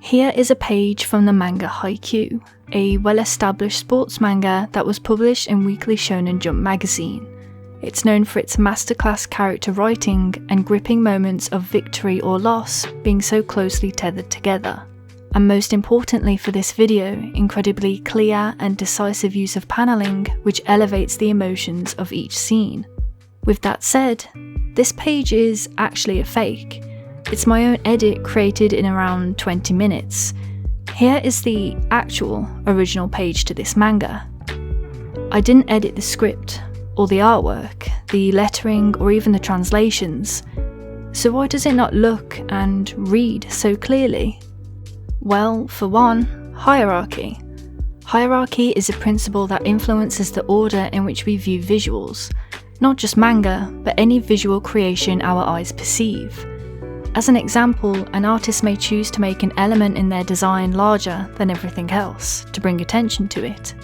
Here is a page from the manga Haikyuu, a well-established sports manga that was published in Weekly Shonen Jump magazine. It's known for its masterclass character writing and gripping moments of victory or loss being so closely tethered together. And most importantly for this video, incredibly clear and decisive use of paneling which elevates the emotions of each scene. With that said, this page is actually a fake. It's my own edit created in around 20 minutes. Here is the actual original page to this manga. I didn't edit the script, or the artwork, the lettering, or even the translations. So why does it not look and read so clearly? Well, for one, hierarchy. Hierarchy is a principle that influences the order in which we view visuals, not just manga, but any visual creation our eyes perceive. As an example, an artist may choose to make an element in their design larger than everything else, to bring attention to it.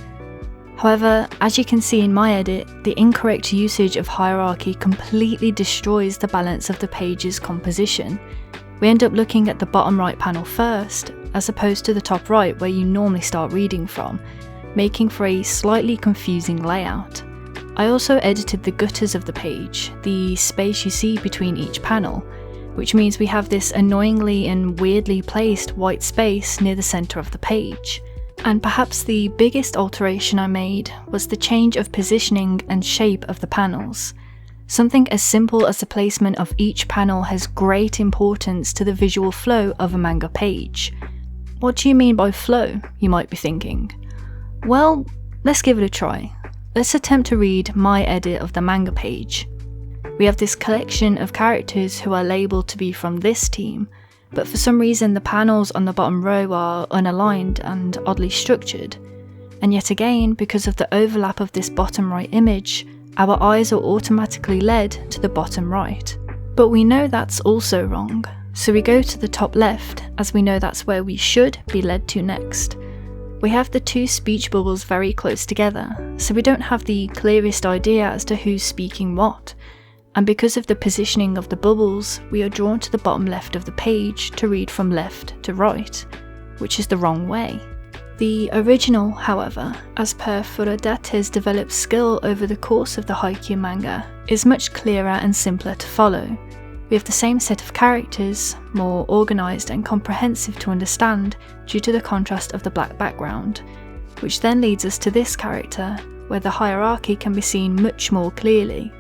However, as you can see in my edit, the incorrect usage of hierarchy completely destroys the balance of the page's composition. We end up looking at the bottom right panel first, as opposed to the top right where you normally start reading from, making for a slightly confusing layout. I also edited the gutters of the page, the space you see between each panel, which means we have this annoyingly and weirdly placed white space near the centre of the page. And perhaps the biggest alteration I made was the change of positioning and shape of the panels. Something as simple as the placement of each panel has great importance to the visual flow of a manga page. What do you mean by flow, you might be thinking? Well, let's give it a try. Let's attempt to read my edit of the manga page. We have this collection of characters who are labelled to be from this team, but for some reason the panels on the bottom row are unaligned and oddly structured. And yet again, because of the overlap of this bottom right image, our eyes are automatically led to the bottom right. But we know that's also wrong, so we go to the top left, as we know that's where we should be led to next. We have the two speech bubbles very close together, so we don't have the clearest idea as to who's speaking what. And because of the positioning of the bubbles, we are drawn to the bottom left of the page to read from left to right, which is the wrong way. The original, however, as per Furudate's developed skill over the course of the Haikyuu manga, is much clearer and simpler to follow. We have the same set of characters, more organised and comprehensive to understand due to the contrast of the black background, which then leads us to this character, where the hierarchy can be seen much more clearly.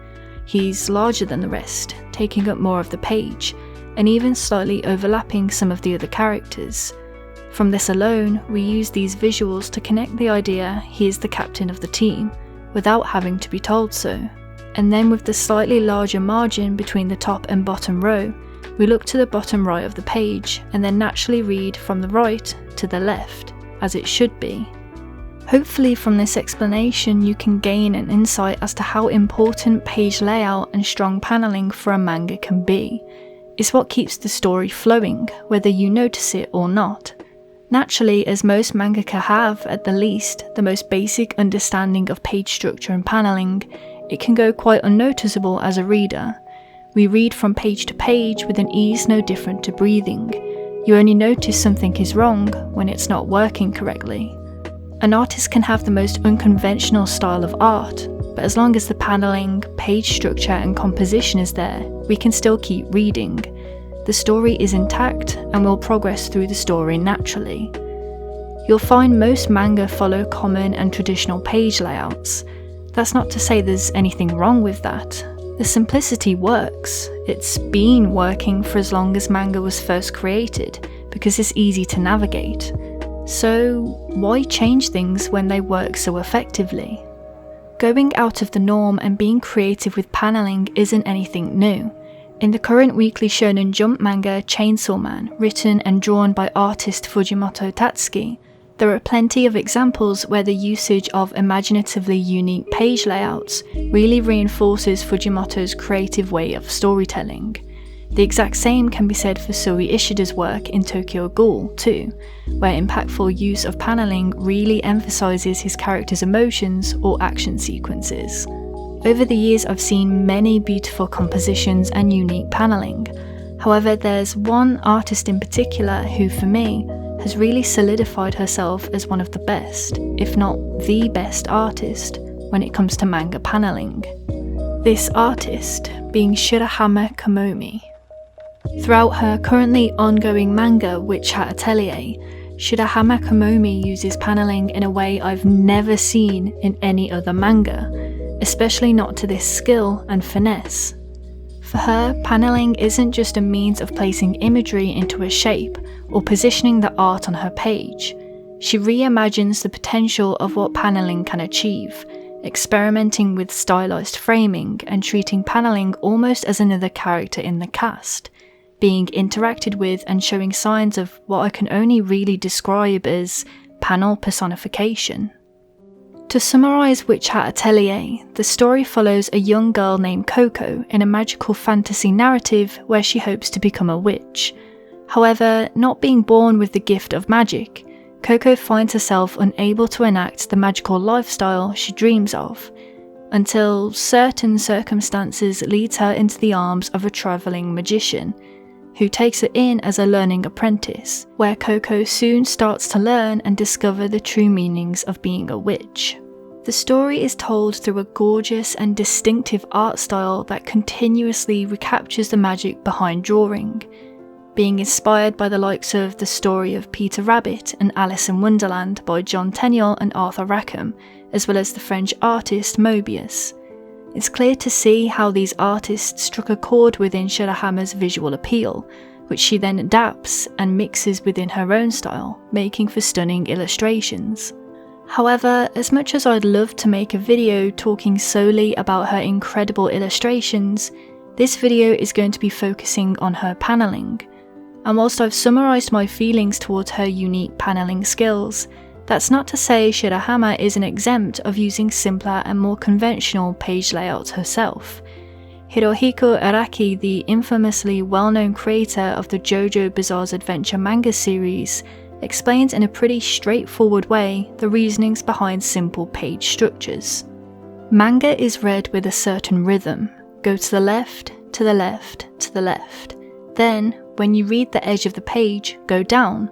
He's larger than the rest, taking up more of the page, and even slightly overlapping some of the other characters. From this alone, we use these visuals to connect the idea he is the captain of the team, without having to be told so. And then with the slightly larger margin between the top and bottom row, we look to the bottom right of the page, and then naturally read from the right to the left, as it should be. Hopefully from this explanation you can gain an insight as to how important page layout and strong paneling for a manga can be. It's what keeps the story flowing, whether you notice it or not. Naturally, as most mangaka have, at the least, the most basic understanding of page structure and paneling, it can go quite unnoticeable as a reader. We read from page to page with an ease no different to breathing. You only notice something is wrong when it's not working correctly. An artist can have the most unconventional style of art, but as long as the paneling, page structure and composition is there, we can still keep reading. The story is intact and will progress through the story naturally. You'll find most manga follow common and traditional page layouts. That's not to say there's anything wrong with that. The simplicity works. It's been working for as long as manga was first created, because it's easy to navigate. So why change things when they work so effectively? Going out of the norm and being creative with paneling isn't anything new. In the current Weekly Shonen Jump manga Chainsaw Man, written and drawn by artist Fujimoto Tatsuki, there are plenty of examples where the usage of imaginatively unique page layouts really reinforces Fujimoto's creative way of storytelling. The exact same can be said for Sui Ishida's work in Tokyo Ghoul too, where impactful use of paneling really emphasizes his character's emotions or action sequences. Over the years I've seen many beautiful compositions and unique paneling. However, there's one artist in particular who, for me, has really solidified herself as one of the best, if not the best artist, when it comes to manga paneling. This artist being Shirahama Komomi. Throughout her currently ongoing manga Witch Hat Atelier, Shirahama Komomi uses paneling in a way I've never seen in any other manga, especially not to this skill and finesse. For her, paneling isn't just a means of placing imagery into a shape or positioning the art on her page. She reimagines the potential of what paneling can achieve, experimenting with stylized framing and treating paneling almost as another character in the cast, being interacted with and showing signs of what I can only really describe as panel personification. To summarise Witch Hat Atelier, the story follows a young girl named Coco in a magical fantasy narrative where she hopes to become a witch. However, not being born with the gift of magic, Coco finds herself unable to enact the magical lifestyle she dreams of, until certain circumstances leads her into the arms of a travelling magician, who takes her in as a learning apprentice, where Coco soon starts to learn and discover the true meanings of being a witch. The story is told through a gorgeous and distinctive art style that continuously recaptures the magic behind drawing, being inspired by the likes of The Story of Peter Rabbit and Alice in Wonderland by John Tenniel and Arthur Rackham, as well as the French artist Moebius. It's clear to see how these artists struck a chord within Shirahama's visual appeal, which she then adapts and mixes within her own style, making for stunning illustrations. However, as much as I'd love to make a video talking solely about her incredible illustrations, this video is going to be focusing on her paneling. And whilst I've summarised my feelings towards her unique paneling skills, that's not to say Shirahama isn't exempt of using simpler and more conventional page layouts herself. Hirohiko Araki, the infamously well-known creator of the JoJo Bizarre's Adventure manga series, explains in a pretty straightforward way the reasonings behind simple page structures. Manga is read with a certain rhythm. Go to the left, to the left, to the left. Then, when you read the edge of the page, go down.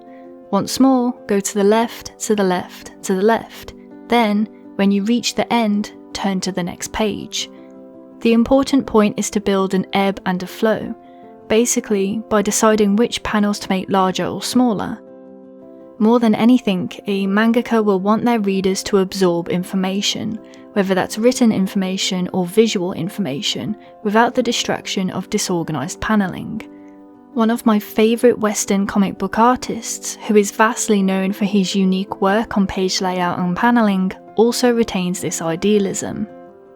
Once more, go to the left, to the left, to the left. Then, when you reach the end, turn to the next page. The important point is to build an ebb and a flow, basically by deciding which panels to make larger or smaller. More than anything, a mangaka will want their readers to absorb information, whether that's written information or visual information, without the distraction of disorganised paneling. One of my favourite Western comic book artists, who is vastly known for his unique work on page layout and paneling, also retains this idealism.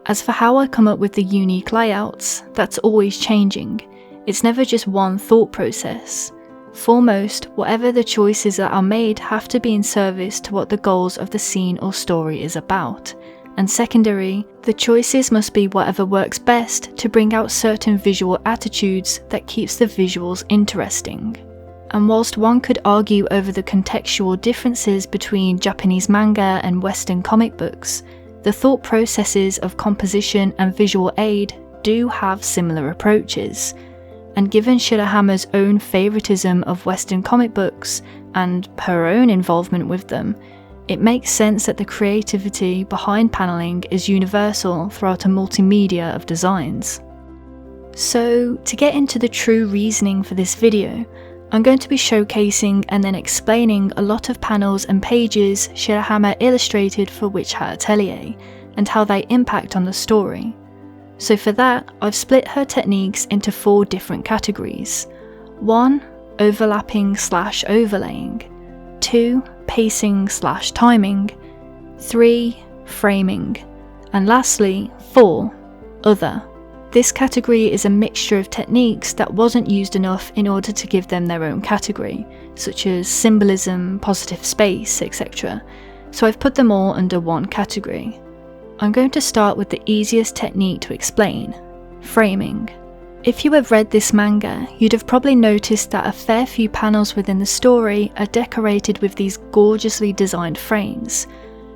As for how I come up with the unique layouts, that's always changing. It's never just one thought process. Foremost, whatever the choices that are made have to be in service to what the goals of the scene or story is about. And secondary, the choices must be whatever works best to bring out certain visual attitudes that keeps the visuals interesting. And whilst one could argue over the contextual differences between Japanese manga and Western comic books, the thought processes of composition and visual aid do have similar approaches. And given Shirahama's own favouritism of Western comic books and her own involvement with them, it makes sense that the creativity behind paneling is universal throughout a multimedia of designs. So, to get into the true reasoning for this video, I'm going to be showcasing and then explaining a lot of panels and pages Shirahama illustrated for Witch Hat Atelier, and how they impact on the story. So for that, I've split her techniques into 4 different categories. 1. Overlapping/overlaying. 2. Pacing/timing. 3. Framing. And lastly, 4. Other. This category is a mixture of techniques that wasn't used enough in order to give them their own category, such as symbolism, positive space, etc. So I've put them all under one category. I'm going to start with the easiest technique to explain: framing. If you have read this manga, you'd have probably noticed that a fair few panels within the story are decorated with these gorgeously designed frames.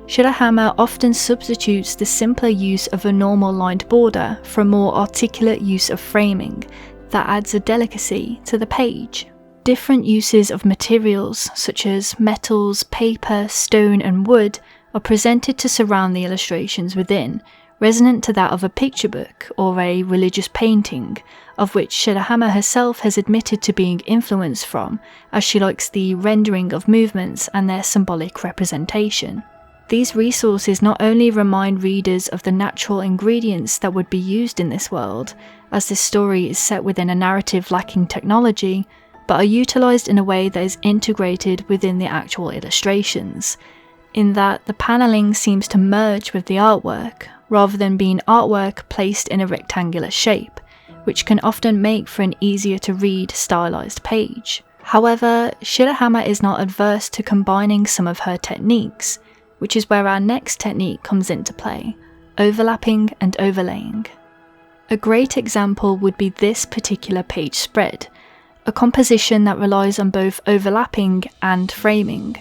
Shirahama often substitutes the simpler use of a normal lined border for a more articulate use of framing that adds a delicacy to the page. Different uses of materials, such as metals, paper, stone, and wood, are presented to surround the illustrations within, resonant to that of a picture book or a religious painting, of which Shirahama herself has admitted to being influenced from, as she likes the rendering of movements and their symbolic representation. These resources not only remind readers of the natural ingredients that would be used in this world, as this story is set within a narrative lacking technology, but are utilised in a way that is integrated within the actual illustrations, in that the panelling seems to merge with the artwork, rather than being artwork placed in a rectangular shape, which can often make for an easier to read stylized page. However, Shirahama is not adverse to combining some of her techniques, which is where our next technique comes into play: overlapping and overlaying. A great example would be this particular page spread, a composition that relies on both overlapping and framing.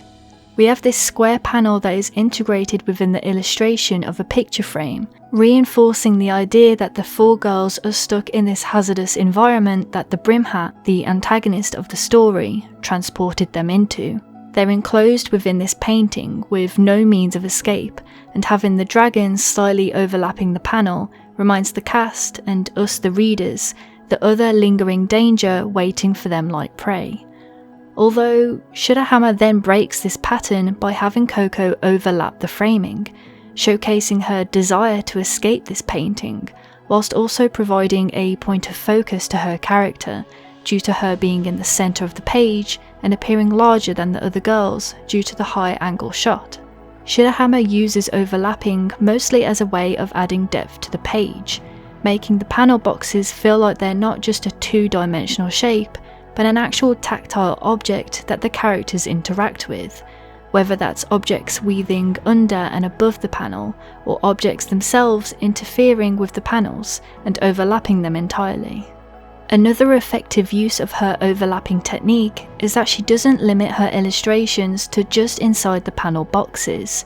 We have this square panel that is integrated within the illustration of a picture frame, reinforcing the idea that the four girls are stuck in this hazardous environment that the Brimhat, the antagonist of the story, transported them into. They're enclosed within this painting with no means of escape, and having the dragons slightly overlapping the panel reminds the cast, and us the readers, the other lingering danger waiting for them like prey. Although, Shirahama then breaks this pattern by having Coco overlap the framing, showcasing her desire to escape this painting, whilst also providing a point of focus to her character, due to her being in the centre of the page and appearing larger than the other girls due to the high angle shot. Shirahama uses overlapping mostly as a way of adding depth to the page, making the panel boxes feel like they're not just a two-dimensional shape, but an actual tactile object that the characters interact with, whether that's objects weaving under and above the panel, or objects themselves interfering with the panels and overlapping them entirely. Another effective use of her overlapping technique is that she doesn't limit her illustrations to just inside the panel boxes.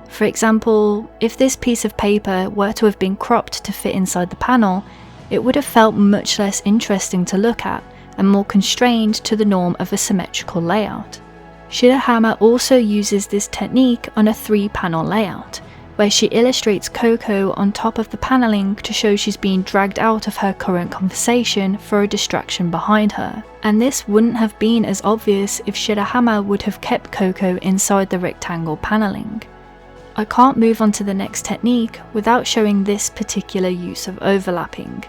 For example, if this piece of paper were to have been cropped to fit inside the panel, it would have felt much less interesting to look at and more constrained to the norm of a symmetrical layout. Shirahama also uses this technique on a 3-panel layout, where she illustrates Coco on top of the panelling to show she's being dragged out of her current conversation for a distraction behind her, and this wouldn't have been as obvious if Shirahama would have kept Coco inside the rectangle panelling. I can't move on to the next technique without showing this particular use of overlapping,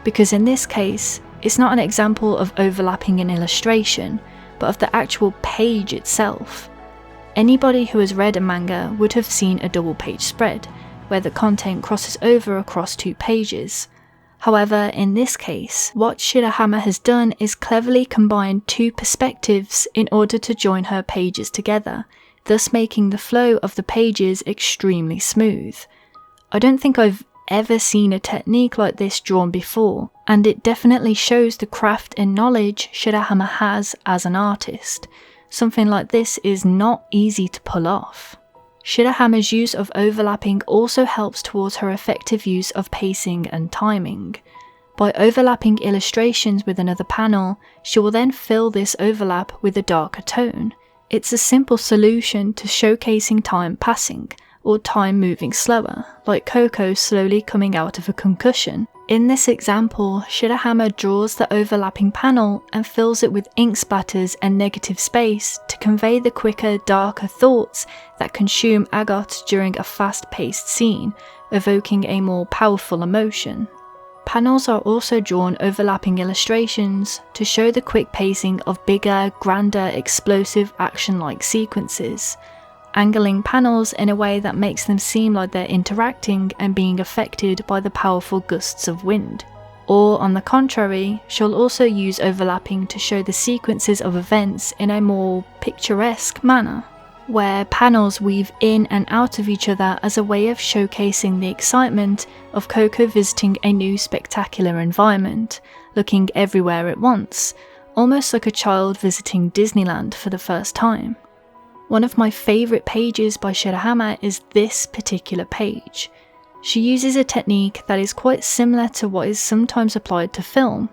because in this case, it's not an example of overlapping an illustration, but of the actual page itself. Anybody who has read a manga would have seen a double page spread, where the content crosses over across 2 pages. However, in this case, what Shirahama has done is cleverly combine 2 perspectives in order to join her pages together, thus making the flow of the pages extremely smooth. I don't think I've ever seen a technique like this drawn before, and it definitely shows the craft and knowledge Shirahama has as an artist. Something like this is not easy to pull off. Shirahama's use of overlapping also helps towards her effective use of pacing and timing. By overlapping illustrations with another panel, she will then fill this overlap with a darker tone. It's a simple solution to showcasing time passing, or time moving slower, like Coco slowly coming out of a concussion. In this example, Shirahama draws the overlapping panel and fills it with ink splatters and negative space to convey the quicker, darker thoughts that consume Agot during a fast-paced scene, evoking a more powerful emotion. Panels are also drawn overlapping illustrations to show the quick pacing of bigger, grander, explosive action-like sequences, angling panels in a way that makes them seem like they're interacting and being affected by the powerful gusts of wind. Or, on the contrary, she'll also use overlapping to show the sequences of events in a more picturesque manner, where panels weave in and out of each other as a way of showcasing the excitement of Coco visiting a new spectacular environment, looking everywhere at once, almost like a child visiting Disneyland for the first time. One of my favourite pages by Shirahama is this particular page. She uses a technique that is quite similar to what is sometimes applied to film,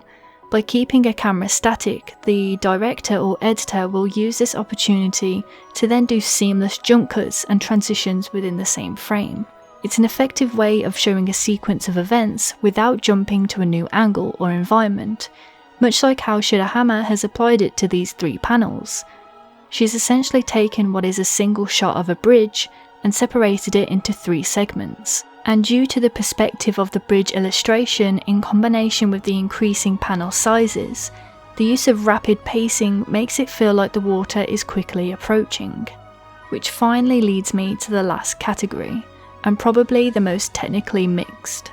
By keeping a camera static, the director or editor will use this opportunity to then do seamless jump cuts and transitions within the same frame. It's an effective way of showing a sequence of events without jumping to a new angle or environment, much like how Shirahama has applied it to these 3 panels. She's essentially taken what is a single shot of a bridge and separated it into 3 segments. And due to the perspective of the bridge illustration in combination with the increasing panel sizes, the use of rapid pacing makes it feel like the water is quickly approaching. Which finally leads me to the last category, and probably the most technically mixed.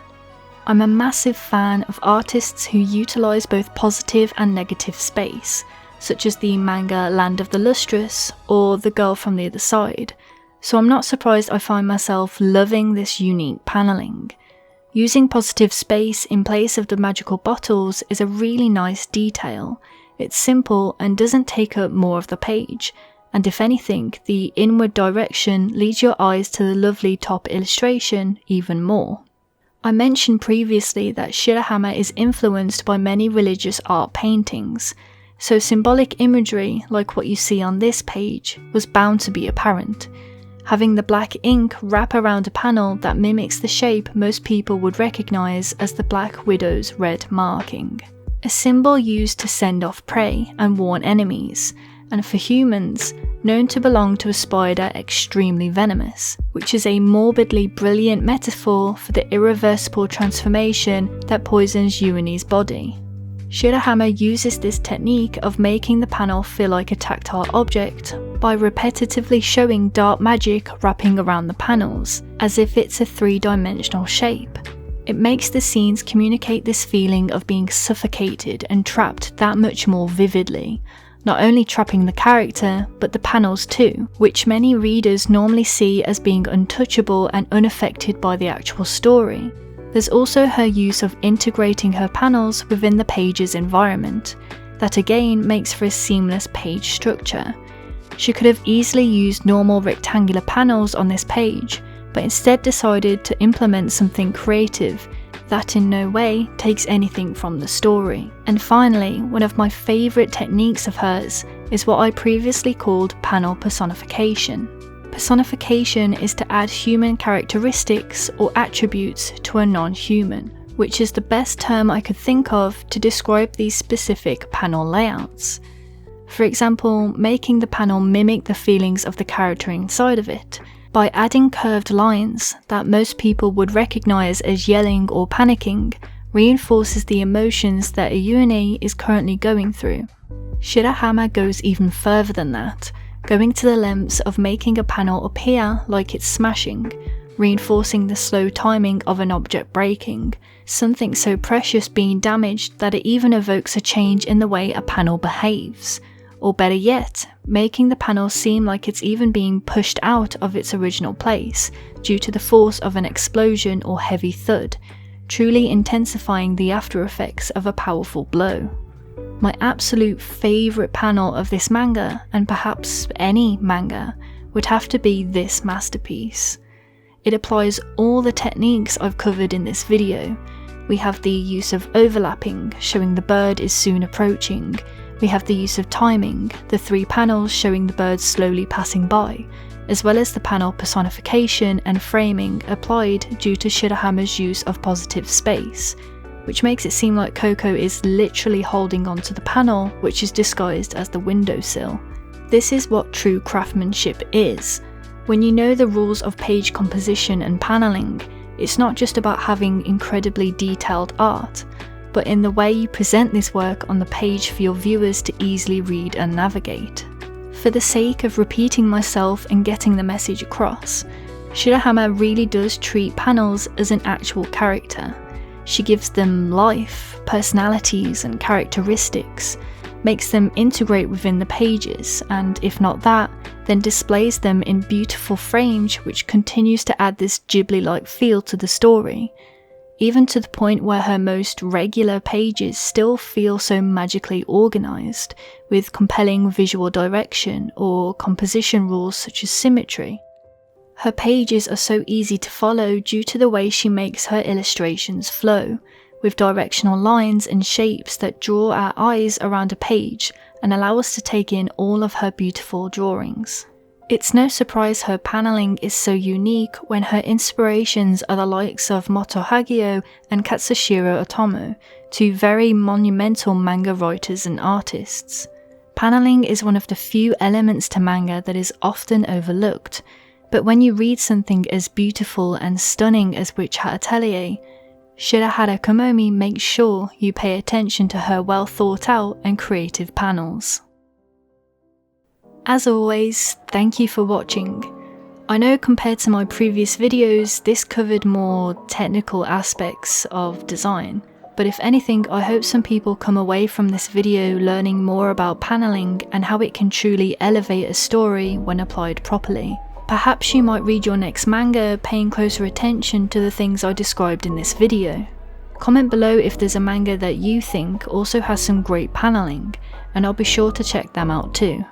I'm a massive fan of artists who utilise both positive and negative space, such as the manga Land of the Lustrous or The Girl from the Other Side, so I'm not surprised I find myself loving this unique panelling. Using positive space in place of the magical bottles is a really nice detail. It's simple and doesn't take up more of the page, and if anything, the inward direction leads your eyes to the lovely top illustration even more. I mentioned previously that Shirahama is influenced by many religious art paintings, so symbolic imagery, like what you see on this page, was bound to be apparent. Having the black ink wrap around a panel that mimics the shape most people would recognise as the Black Widow's red marking. A symbol used to send off prey and warn enemies, and for humans, known to belong to a spider extremely venomous, which is a morbidly brilliant metaphor for the irreversible transformation that poisons Yuani's body. Shirahama uses this technique of making the panel feel like a tactile object by repetitively showing dark magic wrapping around the panels, as if it's a 3-dimensional shape. It makes the scenes communicate this feeling of being suffocated and trapped that much more vividly, not only trapping the character, but the panels too, which many readers normally see as being untouchable and unaffected by the actual story. There's also her use of integrating her panels within the page's environment, that again makes for a seamless page structure. She could have easily used normal rectangular panels on this page, but instead decided to implement something creative that in no way takes anything from the story. And finally, one of my favourite techniques of hers is what I previously called panel personification. Personification is to add human characteristics or attributes to a non-human, which is the best term I could think of to describe these specific panel layouts. For example, making the panel mimic the feelings of the character inside of it, by adding curved lines that most people would recognise as yelling or panicking, reinforces the emotions that a Yuani is currently going through. Shirahama goes even further than that, going to the lengths of making a panel appear like it's smashing, reinforcing the slow timing of an object breaking, something so precious being damaged that it even evokes a change in the way a panel behaves, or better yet, making the panel seem like it's even being pushed out of its original place due to the force of an explosion or heavy thud, truly intensifying the after effects of a powerful blow. My absolute favourite panel of this manga, and perhaps any manga, would have to be this masterpiece. It applies all the techniques I've covered in this video. We have the use of overlapping, showing the bird is soon approaching. We have the use of timing, the 3 panels showing the bird slowly passing by, as well as the panel personification and framing applied due to Shirahama's use of positive space, which makes it seem like Coco is literally holding onto the panel, which is disguised as the windowsill. This is what true craftsmanship is. When you know the rules of page composition and panelling, it's not just about having incredibly detailed art, but in the way you present this work on the page for your viewers to easily read and navigate. For the sake of repeating myself and getting the message across, Shirahama really does treat panels as an actual character. She gives them life, personalities and characteristics, makes them integrate within the pages, and if not that, then displays them in beautiful frames which continues to add this Ghibli-like feel to the story, even to the point where her most regular pages still feel so magically organised, with compelling visual direction or composition rules such as symmetry. Her pages are so easy to follow due to the way she makes her illustrations flow, with directional lines and shapes that draw our eyes around a page and allow us to take in all of her beautiful drawings. It's no surprise her paneling is so unique when her inspirations are the likes of Moto Hagio and Katsushiro Otomo, two very monumental manga writers and artists. Paneling is one of the few elements to manga that is often overlooked, but when you read something as beautiful and stunning as Witch Hat Atelier, Shirahara Komomi makes sure you pay attention to her well thought out and creative panels. As always, thank you for watching. I know compared to my previous videos, this covered more technical aspects of design, but if anything, I hope some people come away from this video learning more about paneling and how it can truly elevate a story when applied properly. Perhaps you might read your next manga paying closer attention to the things I described in this video. Comment below if there's a manga that you think also has some great paneling, and I'll be sure to check them out too.